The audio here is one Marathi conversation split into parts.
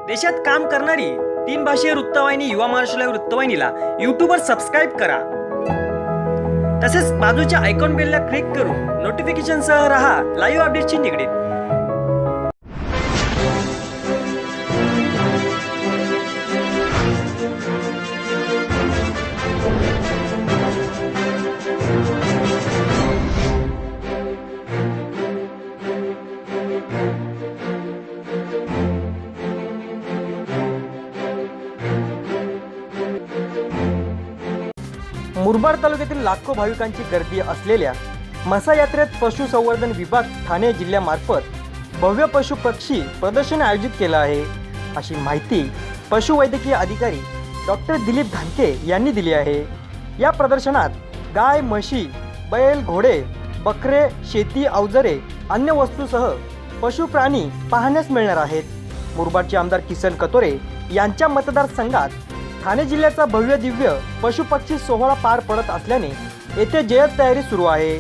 देशात काम करणारी 3 भाषीय वृत्तवाहिनी युवा महाराष्ट्र लाईव्ह वृत्तवाहिनीला यूट्यूबवर सबस्क्राईब करा। तसेच बाजूच्या आयकॉन बेलला क्लिक करून नोटिफिकेशनसह रहा लाईव्ह अपडेटशी निगडीत। मुरबाड तालुक्यातील लाखो भाविकांची गर्दी असलेल्या म्हसा यात्रेत पशुसंवर्धन विभाग ठाणे जिल्ह्यामार्फत भव्य पशु पक्षी प्रदर्शन आयोजित केलं आहे, अशी माहिती पशुवैद्यकीय अधिकारी डॉक्टर दिलीप धानके यांनी दिली आहे। या प्रदर्शनात गाय, म्हशी, बैल, घोडे, बकरे, शेती अवजारे, अन्य वस्तूसह पशुप्राणी पाहण्यास मिळणार आहेत। मुरबाडचे आमदार किसन कतोरे यांच्या मतदारसंघात ठाणे जिल्ह्याचा भव्य दिव्य पशुपक्षी सोहळा पार पडत असल्याने येथे जय्यत तयारी सुरू आहे।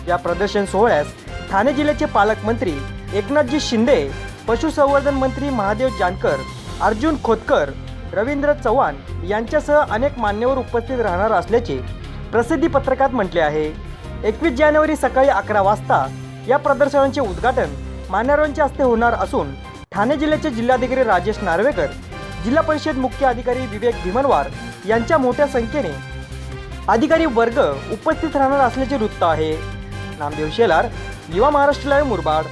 या प्रदर्शन सोहळ्यास ठाणे जिल्ह्याचे पालकमंत्री एकनाथजी शिंदे, पशुसंवर्धन मंत्री महादेव जानकर, अर्जुन खोतकर, रवींद्र चव्हाण यांच्यासह अनेक मान्यवर उपस्थित राहणार असल्याचे प्रसिद्धी पत्रकात म्हटले आहे। 21 जानेवारी सकाळी 11 वाजता या प्रदर्शनाचे उद्घाटन मान्यवरांच्या हस्ते होणार असून ठाणे जिल्ह्याचे जिल्हाधिकारी राजेश नार्वेकर, जिल्हा परिषद मुख्य अधिकारी विवेक भीमनवार यांच्या मोठ्या संख्येने अधिकारी वर्ग उपस्थित राहणार असल्याचे वृत्त आहे। नामदेव शेलार, युवा महाराष्ट्र लाईव्ह, मुरबाड।